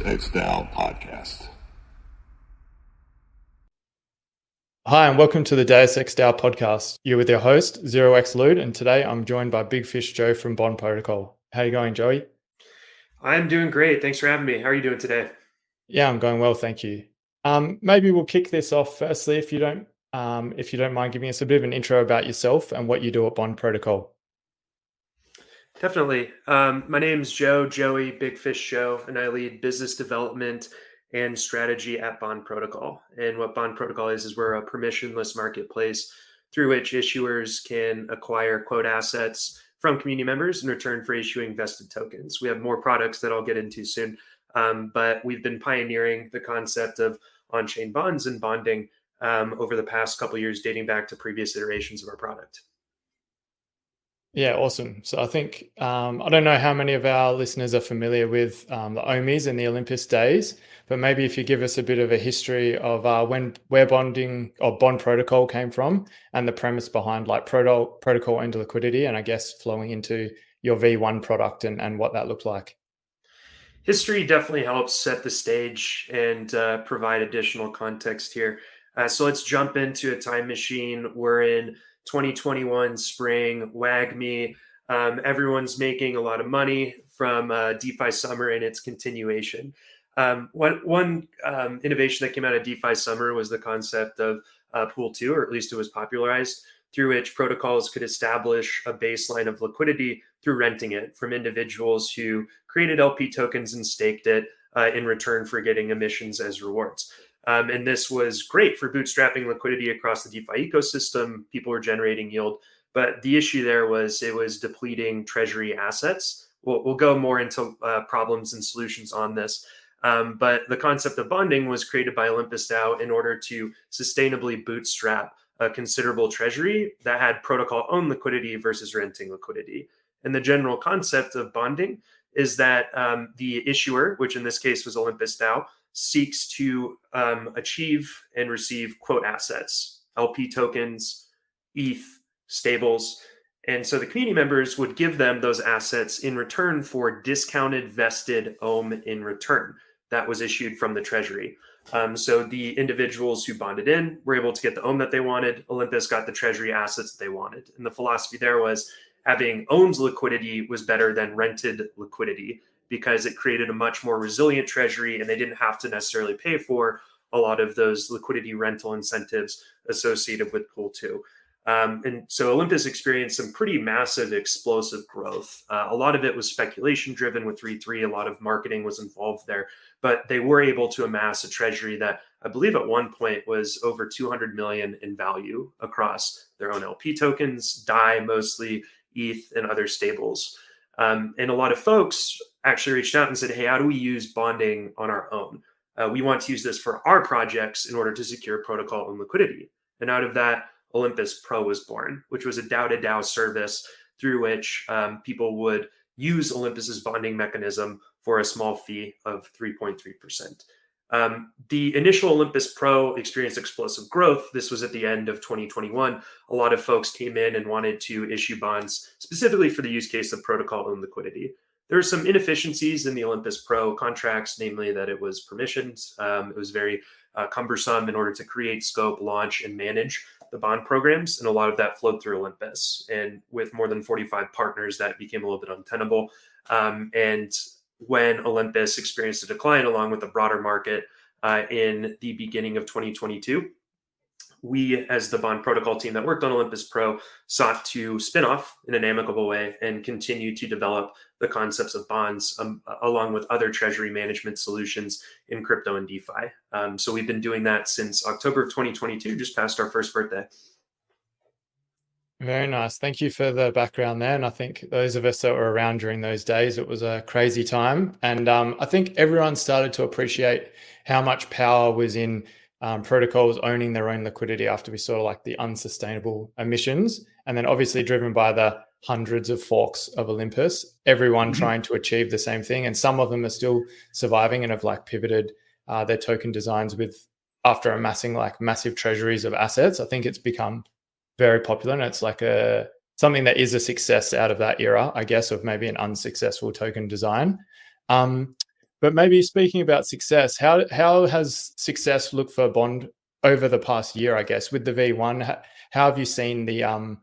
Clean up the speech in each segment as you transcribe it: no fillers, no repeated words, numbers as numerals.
X DAO podcast. Hi, and welcome to the Deus Ex DAO podcast. You're with your host, ZeroX Luude, and today I'm joined by Big Fish Joe from Bond Protocol. How are you going, Joey? I'm doing great. Thanks for having me. How are you doing today? Yeah, I'm going well, thank you. Maybe we'll kick this off firstly, if you don't mind giving us a bit of an intro about yourself and what you do at Bond Protocol. Definitely. My name's Joey, Big Fish Joe, and I lead business development and strategy at Bond Protocol. And what Bond Protocol is we're a permissionless marketplace through which issuers can acquire quote assets from community members in return for issuing vested tokens. We have more products that I'll get into soon, but we've been pioneering the concept of on-chain bonds and bonding over the past couple of years, dating back to previous iterations of our product. Yeah, awesome. So I think, I don't know how many of our listeners are familiar with the OMIs and the Olympus days, but maybe if you give us a bit of a history of where bonding or Bond Protocol came from and the premise behind like protocol and liquidity, and I guess flowing into your V1 product and what that looked like. History definitely helps set the stage and provide additional context here. So let's jump into a time machine. We're in 2021 spring, WAGME. Everyone's making a lot of money from DeFi summer and its continuation. One innovation that came out of DeFi summer was the concept of Pool 2, or at least it was popularized, through which protocols could establish a baseline of liquidity through renting it from individuals who created LP tokens and staked it in return for getting emissions as rewards. And this was great for bootstrapping liquidity across the DeFi ecosystem. People were generating yield. But the issue there was it was depleting treasury assets. We'll go more into problems and solutions on this. But the concept of bonding was created by Olympus DAO in order to sustainably bootstrap a considerable treasury that had protocol owned liquidity versus renting liquidity. And the general concept of bonding is that the issuer, which in this case was Olympus DAO, seeks to achieve and receive quote assets, LP tokens, ETH, stables. And so the community members would give them those assets in return for discounted vested OM in return that was issued from the treasury. So the individuals who bonded in were able to get the OM that they wanted. Olympus got the treasury assets that they wanted. And the philosophy there was having owned liquidity was better than rented liquidity, because it created a much more resilient treasury and they didn't have to necessarily pay for a lot of those liquidity rental incentives associated with Pool 2. And so Olympus experienced some pretty massive explosive growth. A lot of it was speculation driven with RE3. A lot of marketing was involved there, but they were able to amass a treasury that I believe at one point was over 200 million in value across their own LP tokens, DAI, mostly ETH, and other stables. And a lot of folks actually reached out and said, hey, how do we use bonding on our own? We want to use this for our projects in order to secure protocol and liquidity. And out of that, Olympus Pro was born, which was a DAO to DAO service through which people would use Olympus's bonding mechanism for a small fee of 3.3%. The initial Olympus Pro experienced explosive growth. This was at the end of 2021. A lot of folks came in and wanted to issue bonds specifically for the use case of protocol and liquidity. There were some inefficiencies in the Olympus Pro contracts, namely that it was permissioned. It was very cumbersome in order to create, scope, launch, and manage the bond programs. And a lot of that flowed through Olympus. And with more than 45 partners, that became a little bit untenable. And when Olympus experienced a decline along with the broader market in the beginning of 2022, we, as the Bond Protocol team that worked on Olympus Pro, sought to spin off in an amicable way and continue to develop the concepts of bonds along with other treasury management solutions in crypto and DeFi. So we've been doing that since October of 2022, just past our first birthday. Very nice. Thank you for the background there. And I think those of us that were around during those days, it was a crazy time. And I think everyone started to appreciate how much power was in protocols owning their own liquidity after we saw like the unsustainable emissions. And then obviously driven by the hundreds of forks of Olympus, everyone trying to achieve the same thing. And some of them are still surviving and have like pivoted their token designs with after amassing like massive treasuries of assets. I think it's become very popular, and it's like something that is a success out of that era, I guess, of maybe an unsuccessful token design. But maybe speaking about success, how has success looked for Bond over the past year, I guess, with the V1? How have you seen the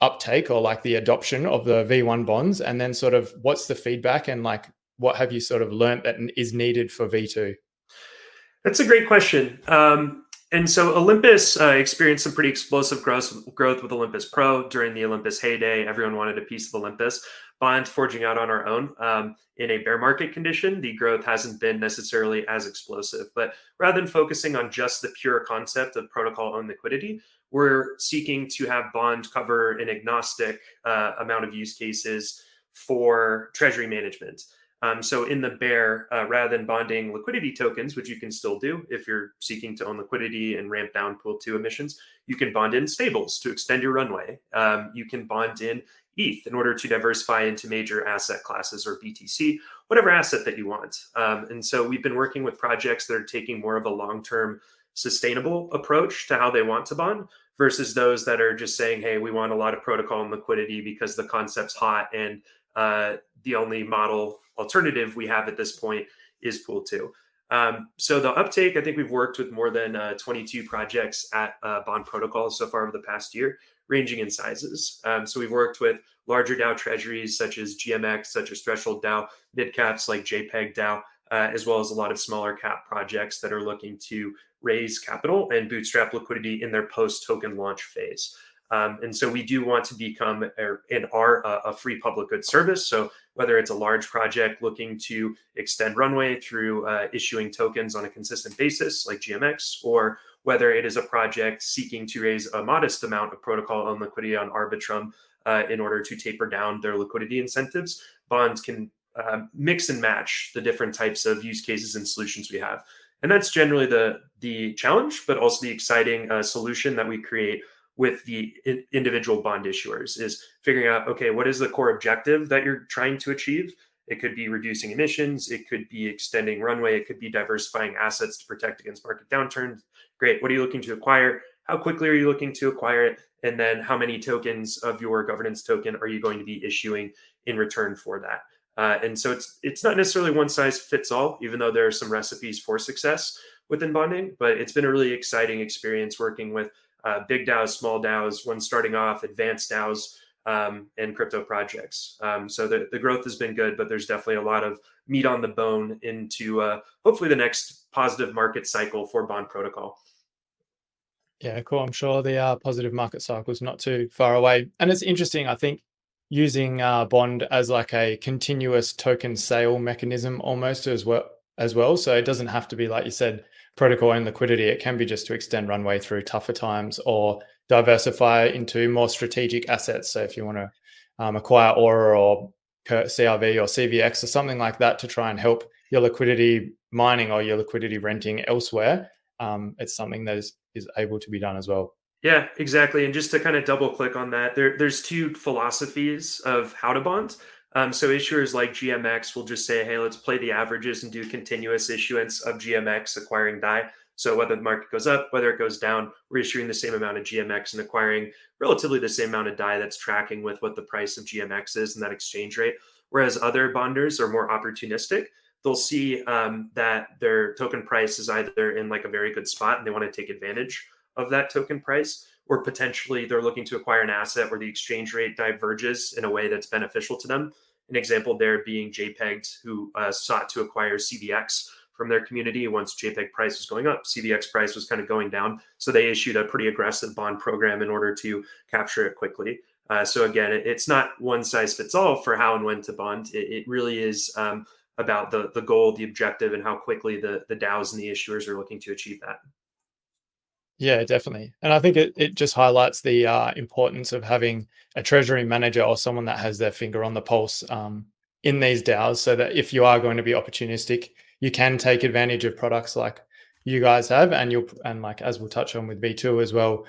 uptake or like the adoption of the V1 bonds? And then sort of what's the feedback and like what have you sort of learned that is needed for V2? That's a great question. And so Olympus experienced some pretty explosive growth with Olympus Pro during the Olympus heyday. Everyone wanted a piece of Olympus. Bond forging out on our own. In a bear market condition, the growth hasn't been necessarily as explosive. But rather than focusing on just the pure concept of protocol owned liquidity, we're seeking to have Bond cover an agnostic amount of use cases for treasury management. So in the bear, rather than bonding liquidity tokens, which you can still do if you're seeking to own liquidity and ramp down pool 2 emissions, you can bond in stables to extend your runway. You can bond in ETH in order to diversify into major asset classes or BTC, whatever asset that you want. And so we've been working with projects that are taking more of a long-term sustainable approach to how they want to bond versus those that are just saying, hey, we want a lot of protocol and liquidity because the concept's hot and the only model alternative we have at this point is pool 2. So the uptake, I think we've worked with more than 22 projects at Bond Protocol so far over the past year, ranging in sizes. So we've worked with larger DAO treasuries such as GMX, such as Threshold DAO, mid caps like JPEG DAO, as well as a lot of smaller cap projects that are looking to raise capital and bootstrap liquidity in their post-token launch phase. And so we do want to become and are a free public good service. So whether it's a large project looking to extend runway through issuing tokens on a consistent basis like GMX, or whether it is a project seeking to raise a modest amount of protocol owned liquidity on Arbitrum in order to taper down their liquidity incentives, Bonds can mix and match the different types of use cases and solutions we have. And that's generally the challenge, but also the exciting solution that we create with the individual bond issuers is figuring out, okay, what is the core objective that you're trying to achieve? It could be reducing emissions. It could be extending runway. It could be diversifying assets to protect against market downturns. Great. What are you looking to acquire? How quickly are you looking to acquire it? And then how many tokens of your governance token are you going to be issuing in return for that? And so it's not necessarily one size fits all, even though there are some recipes for success within bonding, but it's been a really exciting experience working with big DAOs, small DAOs, one starting off, advanced DAOs, and crypto projects. So the growth has been good, but there's definitely a lot of meat on the bone into hopefully the next positive market cycle for Bond Protocol. Yeah, cool. I'm sure the positive market cycle is not too far away. And it's interesting, I think, using Bond as like a continuous token sale mechanism almost as well. So it doesn't have to be, like you said, protocol and liquidity. It can be just to extend runway through tougher times or diversify into more strategic assets. So if you want to acquire Aura or CRV or CVX or something like that to try and help your liquidity mining or your liquidity renting elsewhere, it's something that is able to be done as well. Yeah, exactly. And just to kind of double click on that, there's two philosophies of how to bond. So issuers like GMX will just say, hey, let's play the averages and do continuous issuance of GMX acquiring DAI. So whether the market goes up, whether it goes down, we're issuing the same amount of GMX and acquiring relatively the same amount of DAI that's tracking with what the price of GMX is and that exchange rate. Whereas other bonders are more opportunistic. They'll see that their token price is either in like a very good spot and they want to take advantage of that token price, or potentially they're looking to acquire an asset where the exchange rate diverges in a way that's beneficial to them. An example there being JPEG, who sought to acquire CVX from their community. Once JPEG price was going up, CVX price was kind of going down. So they issued a pretty aggressive bond program in order to capture it quickly. So again, it's not one size fits all for how and when to bond. It really is about the goal, the objective, and how quickly the DAOs and the issuers are looking to achieve that. Yeah, definitely. And I think it just highlights the importance of having a treasury manager or someone that has their finger on the pulse in these DAOs, so that if you are going to be opportunistic, you can take advantage of products like you guys have, and like as we'll touch on with V2 as well,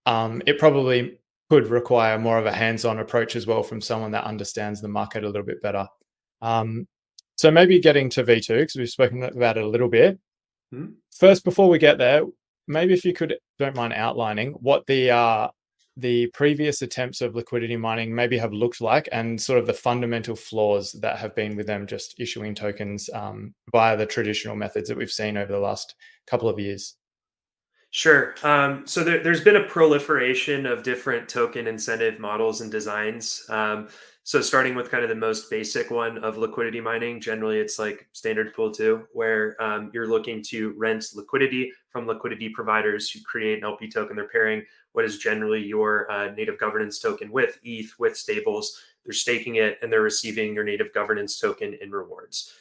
it probably could require more of a hands-on approach as well from someone that understands the market a little bit better. So maybe getting to V2, because we've spoken about it a little bit. First, before we get there, maybe if you don't mind outlining what the the previous attempts of liquidity mining maybe have looked like, and sort of the fundamental flaws that have been with them just issuing tokens via the traditional methods that we've seen over the last couple of years. Sure. So there's been a proliferation of different token incentive models and designs. So starting with kind of the most basic one of liquidity mining, generally it's like standard pool two, where you're looking to rent liquidity from liquidity providers who create an LP token. They're pairing what is generally your native governance token with ETH, with stables. They're staking it and they're receiving your native governance token in rewards.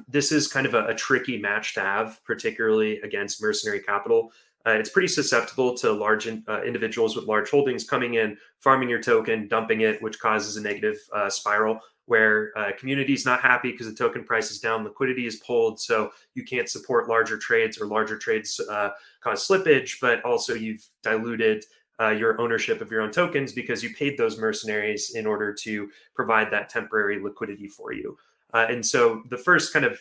This is kind of a tricky match to have, particularly against mercenary capital. It's pretty susceptible to large individuals with large holdings coming in, farming your token, dumping it, which causes a negative spiral where community is not happy because the token price is down, liquidity is pulled, so you can't support larger trades, or larger trades cause slippage, but also you've diluted your ownership of your own tokens because you paid those mercenaries in order to provide that temporary liquidity for you. And so the first kind of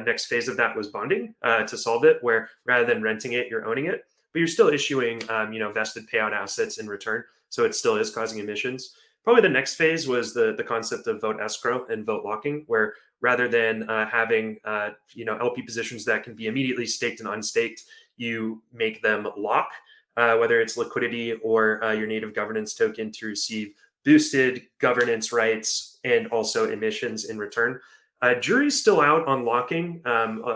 next phase of that was bonding to solve it, where rather than renting it, you're owning it, but you're still issuing, vested payout assets in return. So it still is causing emissions. Probably the next phase was the concept of vote escrow and vote locking, where rather than having, LP positions that can be immediately staked and unstaked, you make them lock, whether it's liquidity or your native governance token to receive boosted governance rights and also emissions in return. Jury's still out on locking.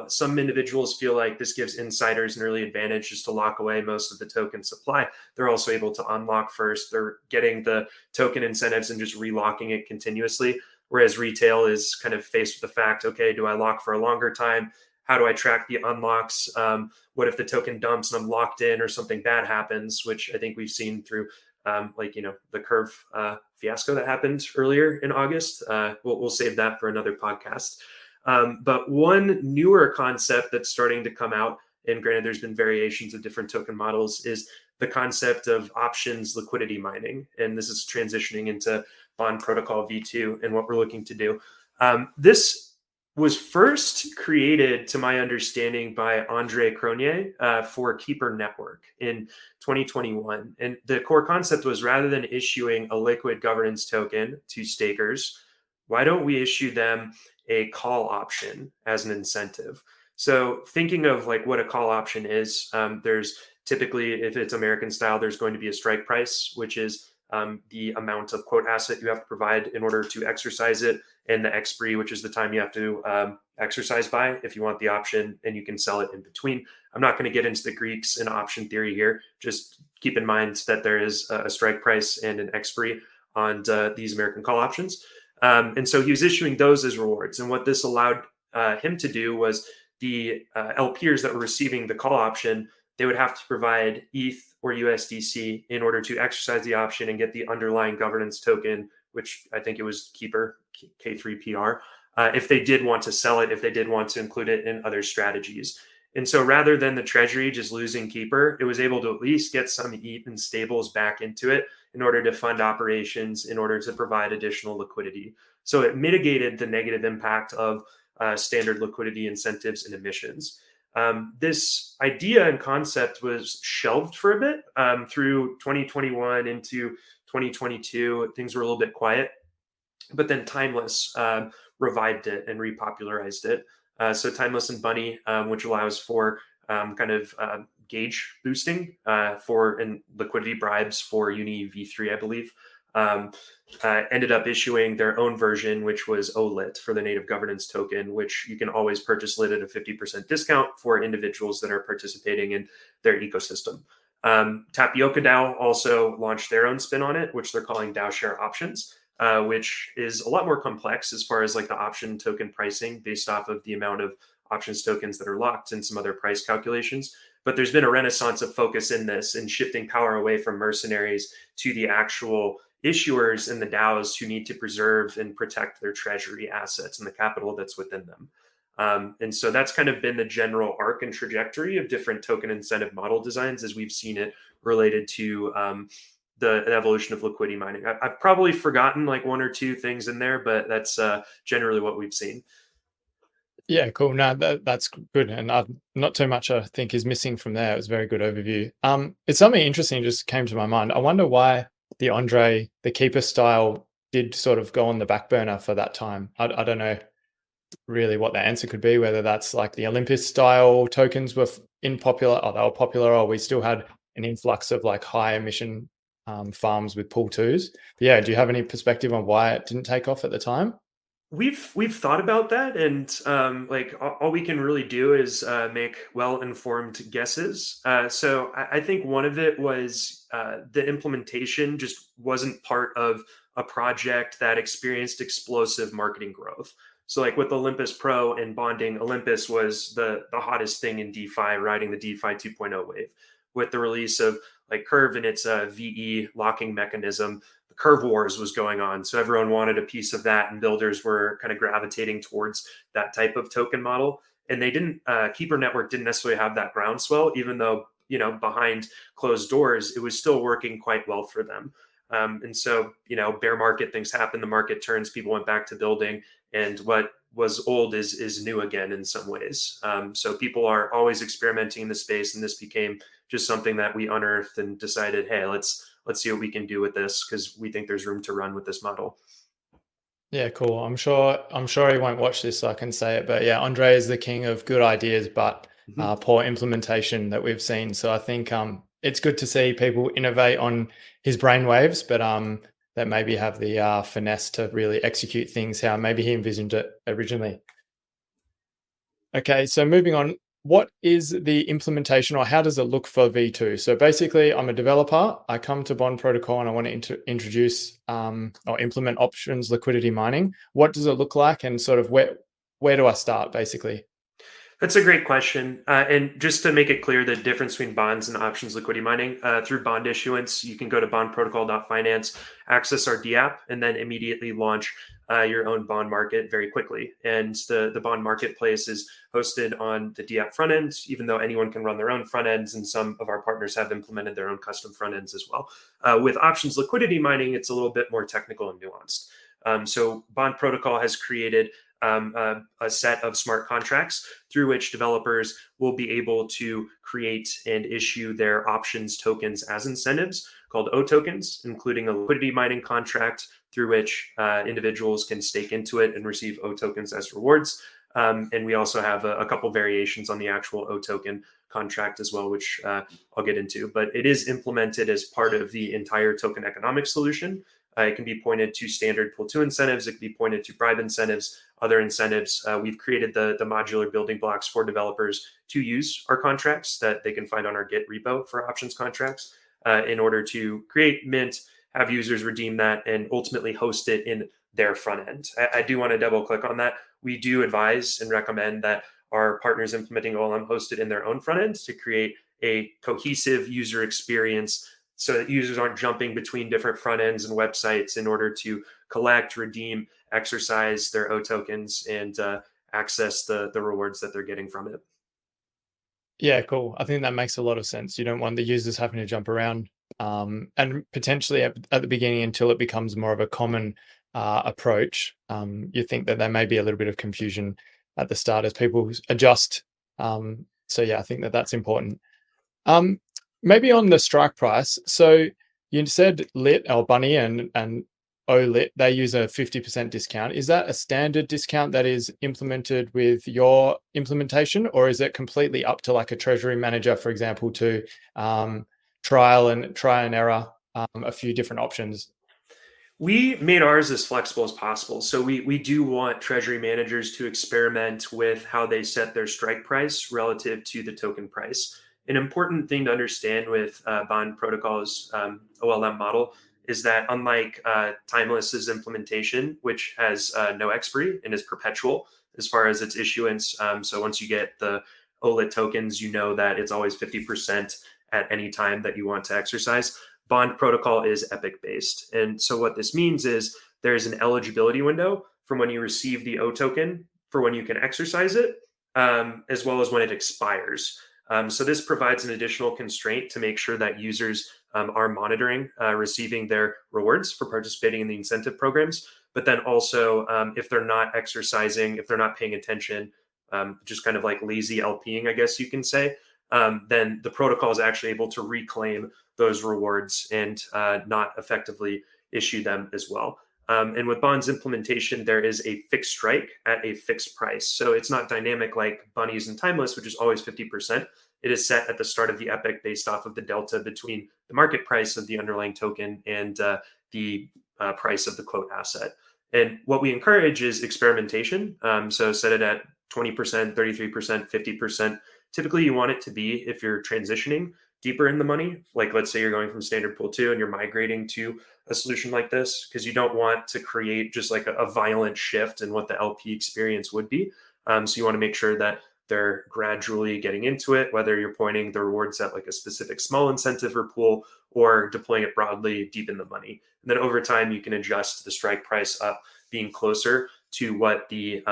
Some individuals feel like this gives insiders an early advantage just to lock away most of the token supply. They're also able to unlock first. They're getting the token incentives and just relocking it continuously. Whereas retail is kind of faced with the fact, okay, do I lock for a longer time? How do I track the unlocks? What if the token dumps and I'm locked in or something bad happens, which I think we've seen through the curve fiasco that happened earlier in August. We'll save that for another podcast. But one newer concept that's starting to come out, and granted, there's been variations of different token models, is the concept of options liquidity mining. And this is transitioning into Bond Protocol V2 and what we're looking to do. This was first created, to my understanding, by Andre Cronje for Keeper Network in 2021. And the core concept was, rather than issuing a liquid governance token to stakers, why don't we issue them a call option as an incentive? So thinking of like what a call option is, there's typically, if it's American style, there's going to be a strike price, which is the amount of quote asset you have to provide in order to exercise it, and the expiry, which is the time you have to exercise by if you want the option, and you can sell it in between. I'm not going to get into the Greeks and option theory here. Just keep in mind that there is a strike price and an expiry on these American call options. And so he was issuing those as rewards. And what this allowed him to do was the LPers that were receiving the call option, they would have to provide ETH or USDC in order to exercise the option and get the underlying governance token, which I think it was Keeper, K3PR, if they did want to sell it, if they did want to include it in other strategies. And so rather than the treasury just losing Keeper, it was able to at least get some ETH and stables back into it in order to fund operations, in order to provide additional liquidity. So it mitigated the negative impact of standard liquidity incentives and emissions. This idea and concept was shelved for a bit through 2021 into 2022. Things were a little bit quiet, but then Timeless revived it and repopularized it. So Timeless and Bunny, which allows for gauge boosting and liquidity bribes for Uni V3, I believe, ended up issuing their own version, which was OLIT for the native governance token, which you can always purchase lit at a 50% discount for individuals that are participating in their ecosystem. Tapioca DAO also launched their own spin on it, which they're calling DAO Share Options, which is a lot more complex as far as like the option token pricing based off of the amount of options tokens that are locked and some other price calculations. But there's been a renaissance of focus in this and shifting power away from mercenaries to the actual issuers and the DAOs who need to preserve and protect their treasury assets and the capital that's within them. And so that's kind of been the general arc and trajectory of different token incentive model designs as we've seen it related to the evolution of liquidity mining. I've probably forgotten like one or two things in there, but that's generally what we've seen. Yeah, cool. No, that's good. And not too much I think is missing from there. It was a very good overview. It's something interesting just came to my mind. I wonder why the keeper style did sort of go on the back burner for that time. I don't know really what the answer could be, whether that's like the Olympus style tokens were in popular, or they were popular, or we still had an influx of like high emission farms with pool twos. But yeah, do you have any perspective on why it didn't take off at the time? We've thought about that, and like all we can really do is make well-informed guesses. So I think one of it was the implementation just wasn't part of a project that experienced explosive marketing growth. So like with Olympus Pro and bonding, Olympus was the hottest thing in DeFi, riding the DeFi 2.0 wave. With the release of like Curve and its VE locking mechanism, Curve Wars was going on. So everyone wanted a piece of that, and builders were kind of gravitating towards that type of token model. And they didn't, Keeper Network didn't necessarily have that groundswell, even though, behind closed doors, it was still working quite well for them. And so, bear market things happen, the market turns, people went back to building, and what was old is new again in some ways. So people are always experimenting in the space, and this became just something that we unearthed and decided, hey, let's see what we can do with this, because we think there's room to run with this model. Yeah, cool. I'm sure he won't watch this, so I can say it. But yeah, Andre is the king of good ideas, but Mhm. poor implementation that we've seen. So I think it's good to see people innovate on his brainwaves, but that maybe have the finesse to really execute things how maybe he envisioned it originally. Okay, so moving on, what is the implementation, or how does it look for V2? So basically, I'm a developer. I come to Bond Protocol and I want to introduce or implement options liquidity mining. What does it look like, and sort of where do I start, basically? That's a great question. And just to make it clear, the difference between bonds and options liquidity mining, through bond issuance, you can go to bondprotocol.finance, access our DApp, and then immediately launch your own bond market very quickly. And the bond marketplace is hosted on the DApp front end, even though anyone can run their own front ends, and some of our partners have implemented their own custom front ends as well. With options liquidity mining, it's a little bit more technical and nuanced. So Bond Protocol has created a set of smart contracts through which developers will be able to create and issue their options tokens as incentives called O tokens, including a liquidity mining contract through which individuals can stake into it and receive O tokens as rewards. And we also have a couple variations on the actual O token contract as well, which I'll get into. But it is implemented as part of the entire token economic solution. It can be pointed to standard pull to incentives. It can be pointed to bribe incentives, other incentives. We've created the modular building blocks for developers to use our contracts that they can find on our Git repo for options contracts in order to create mint, have users redeem that, and ultimately host it in their front end. I do want to double click on that. We do advise and recommend that our partners implementing OLM host it in their own front ends to create a cohesive user experience, so that users aren't jumping between different front ends and websites in order to collect, redeem, exercise their O tokens, and access the rewards that they're getting from it. Yeah, cool. I think that makes a lot of sense. You don't want the users having to jump around, and potentially at the beginning, until it becomes more of a common approach. You think that there may be a little bit of confusion at the start as people adjust. So yeah, I think that that's important. Um, Maybe on the strike price. So you said Lit or Bunny and OLit, they use a 50% discount. Is that a standard discount that is implemented with your implementation, or is it completely up to like a treasury manager, for example, to try and error a few different options? We made ours as flexible as possible. So we do want treasury managers to experiment with how they set their strike price relative to the token price. An important thing to understand with bond protocols OLM model is that, unlike Timeless's implementation, which has no expiry and is perpetual as far as its issuance. So once you get the OLIT tokens, you know that it's always 50% at any time that you want to exercise. Bond protocol is epic based. And so what this means is there's an eligibility window from when you receive the O token for when you can exercise it, as well as when it expires. So this provides an additional constraint to make sure that users are monitoring receiving their rewards for participating in the incentive programs. But then also, if they're not exercising, if they're not paying attention, just kind of like lazy LPing, I guess you can say, then the protocol is actually able to reclaim those rewards and not effectively issue them as well. And with bonds implementation, there is a fixed strike at a fixed price. So it's not dynamic like bunnies and timeless, which is always 50%. It is set at the start of the epoch based off of the delta between the market price of the underlying token and the price of the quote asset. And what we encourage is experimentation. So set it at 20%, 33%, 50%. Typically, you want it to be if you're transitioning deeper in the money. Like, let's say you're going from standard pool 2 and you're migrating to a solution like this, because you don't want to create just like a violent shift in what the LP experience would be. So you want to make sure that they're gradually getting into it, whether you're pointing the rewards at like a specific small incentive or pool or deploying it broadly deep in the money. And then over time, you can adjust the strike price up, being closer to what the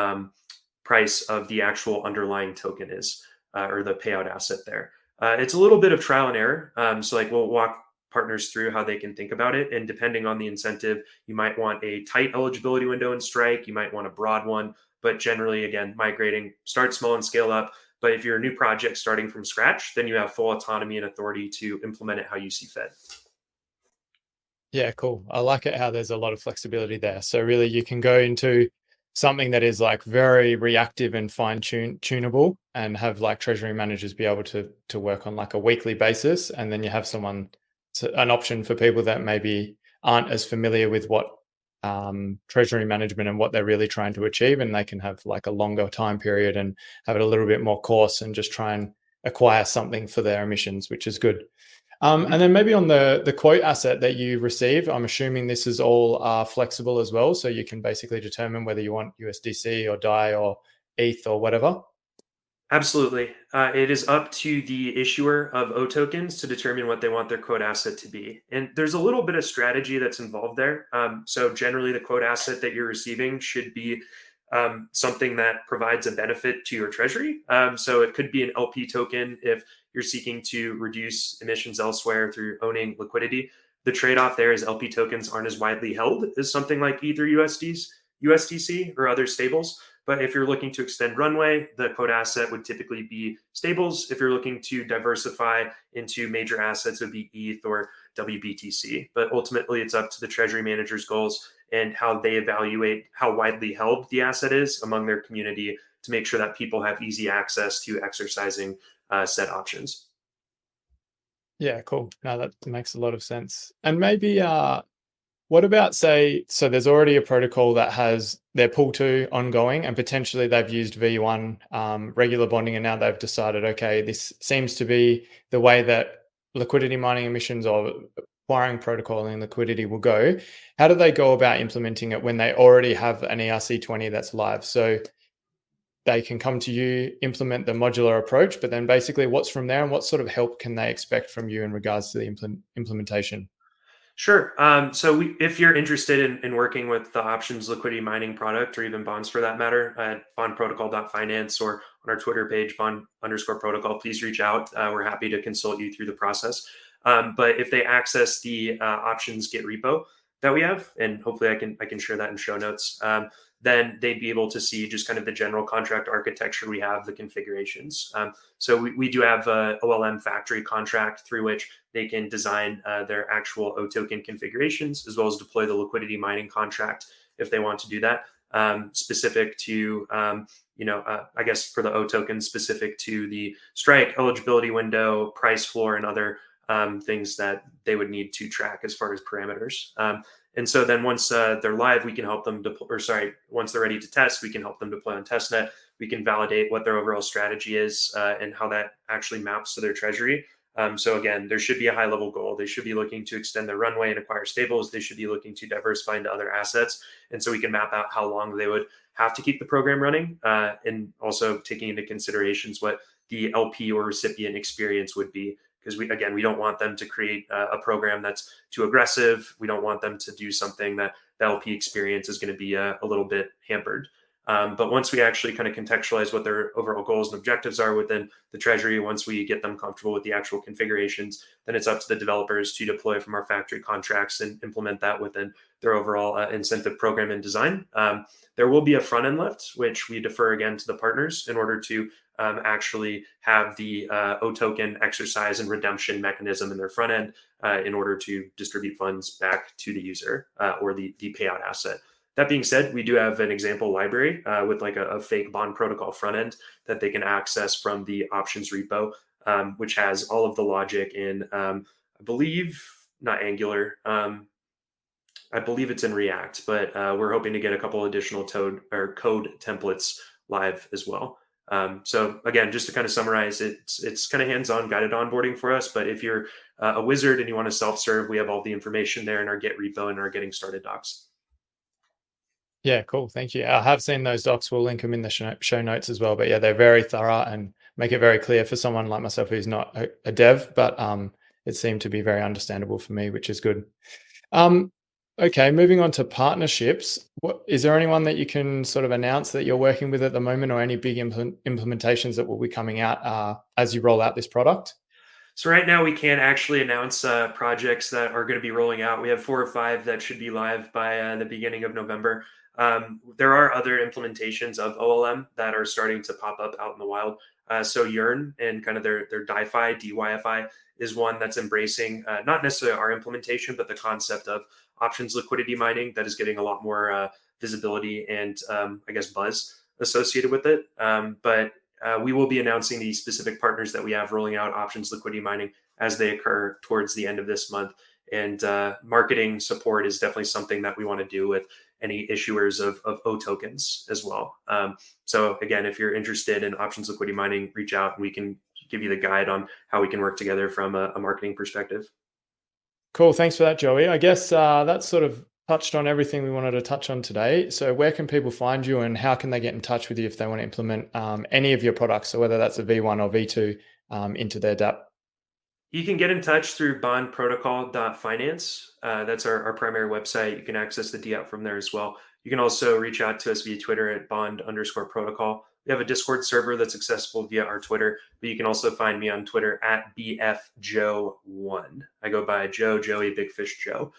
price of the actual underlying token is, or the payout asset there. It's a little bit of trial and error. So like we'll walk partners through how they can think about it. And depending on the incentive, you might want a tight eligibility window in strike. You might want a broad one. But generally, again, migrating, start small and scale up. But if you're a new project starting from scratch, then you have full autonomy and authority to implement it how you see fit. Yeah, cool. I like it how there's a lot of flexibility there. So really you can go into something that is like very reactive and tunable and have like treasury managers be able to work on like a weekly basis. And then you have an option for people that maybe aren't as familiar with what treasury management and what they're really trying to achieve. And they can have like a longer time period and have it a little bit more course and just try and acquire something for their emissions, which is good. And then maybe on the quote asset that you receive, I'm assuming this is all flexible as well. So you can basically determine whether you want USDC or DAI or ETH or whatever. Absolutely. It is up to the issuer of O tokens to determine what they want their quote asset to be. And there's a little bit of strategy that's involved there. So generally, the quote asset that you're receiving should be something that provides a benefit to your treasury. So it could be an LP token if you're seeking to reduce emissions elsewhere through owning liquidity. The trade-off there is LP tokens aren't as widely held as something like Ether USDC, or other stables. But if you're looking to extend runway, the quote asset would typically be stables. If you're looking to diversify into major assets, it would be ETH or WBTC. But ultimately, it's up to the treasury manager's goals and how they evaluate how widely held the asset is among their community to make sure that people have easy access to exercising said options. Yeah, cool. No, that makes a lot of sense. And maybe what about so there's already a protocol that has their pool 2 ongoing and potentially they've used V1 regular bonding and now they've decided, okay, this seems to be the way that liquidity mining emissions or acquiring protocol and liquidity will go. How do they go about implementing it when they already have an ERC20 that's live? So they can come to you, implement the modular approach, but then basically what's from there and what sort of help can they expect from you in regards to the implementation? Sure. If you're interested in working with the options liquidity mining product, or even bonds for that matter, at bondprotocol.finance or on our Twitter page, bond_protocol, please reach out. We're happy to consult you through the process. But if they access the options Git repo that we have, and hopefully I can share that in show notes, then they'd be able to see just kind of the general contract architecture we have, the configurations. So we do have a OLM factory contract through which they can design their actual O token configurations, as well as deploy the liquidity mining contract if they want to do that, specific to, I guess for the O token, specific to the strike, eligibility window, price floor, and other things that they would need to track as far as parameters. And so then once they're live, we can help them once they're ready to test, we can help them deploy on testnet. We can validate what their overall strategy is and how that actually maps to their treasury. So again, there should be a high level goal. They should be looking to extend their runway and acquire stables. They should be looking to diversify into other assets. And so we can map out how long they would have to keep the program running, and also taking into considerations what the LP or recipient experience would be. Because we don't want them to create a program that's too aggressive. We don't want them to do something that the LP experience is going to be a little bit hampered. But once we actually kind of contextualize what their overall goals and objectives are within the Treasury, once we get them comfortable with the actual configurations, then it's up to the developers to deploy from our factory contracts and implement that within their overall incentive program and design. There will be a front end lift, which we defer again to the partners in order to actually have the O token exercise and redemption mechanism in their front end in order to distribute funds back to the user or the payout asset. That being said, we do have an example library with like a fake bond protocol front end that they can access from the options repo, which has all of the logic in, I believe, not Angular. I believe it's in React, but we're hoping to get a couple additional code templates live as well. So again, just to kind of summarize, it's kind of hands-on guided onboarding for us. But if you're a wizard and you want to self-serve, we have all the information there in our Git repo and our Getting Started docs. Yeah, cool. Thank you. I have seen those docs. We'll link them in the show notes as well. But yeah, they're very thorough and make it very clear for someone like myself who's not a dev, but it seemed to be very understandable for me, which is good. Okay, moving on to partnerships. Is there anyone that you can sort of announce that you're working with at the moment, or any big implementations that will be coming out as you roll out this product? So right now we can't actually announce projects that are going to be rolling out. We have 4 or 5 that should be live by the beginning of November. There are other implementations of OLM that are starting to pop up out in the wild. So Yearn and kind of their DeFi, DYFI is one that's embracing not necessarily our implementation, but the concept of options liquidity mining that is getting a lot more visibility and I guess buzz associated with it. But we will be announcing the specific partners that we have rolling out options liquidity mining as they occur towards the end of this month. And marketing support is definitely something that we want to do with any issuers of O tokens as well. So again, if you're interested in options liquidity mining, reach out and we can give you the guide on how we can work together from a marketing perspective. Cool. Thanks for that, Joey. I guess that sort of touched on everything we wanted to touch on today. So where can people find you and how can they get in touch with you if they want to implement any of your products? So whether that's a V1 or V2 into their DApp. You can get in touch through bondprotocol.finance. That's our primary website. You can access the DApp from there as well. You can also reach out to us via Twitter at bond_protocol. We have a Discord server that's accessible via our Twitter, but you can also find me on Twitter at BFJoe1. I go by Joey, Big Fish Joe.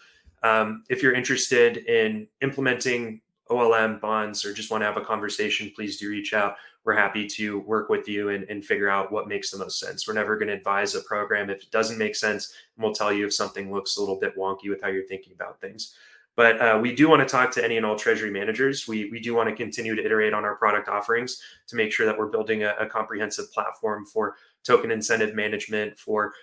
If you're interested in implementing OLM bonds or just want to have a conversation, please do reach out. We're happy to work with you and figure out what makes the most sense. We're never going to advise a program if it doesn't make sense, and we'll tell you if something looks a little bit wonky with how you're thinking about things. But we do want to talk to any and all treasury managers. We do want to continue to iterate on our product offerings to make sure that we're building a comprehensive platform for token incentive management, for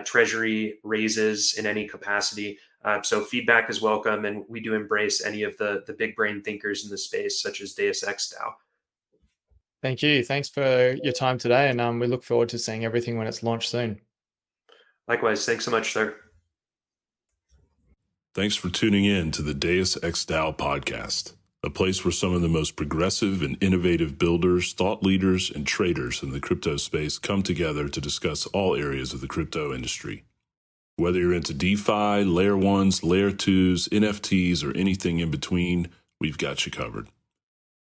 treasury raises in any capacity. So feedback is welcome, and we do embrace any of the big brain thinkers in the space, such as Deus Ex DAO. Thank you. Thanks for your time today, and we look forward to seeing everything when it's launched soon. Likewise. Thanks so much, sir. Thanks for tuning in to the Deus Ex DAO podcast, a place where some of the most progressive and innovative builders, thought leaders, and traders in the crypto space come together to discuss all areas of the crypto industry. Whether you're into DeFi, Layer 1s, Layer 2s, NFTs, or anything in between, we've got you covered.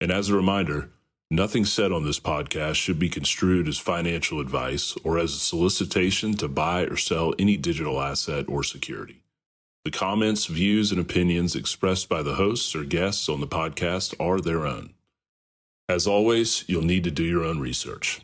And as a reminder, nothing said on this podcast should be construed as financial advice or as a solicitation to buy or sell any digital asset or security. The comments, views, and opinions expressed by the hosts or guests on the podcast are their own. As always, you'll need to do your own research.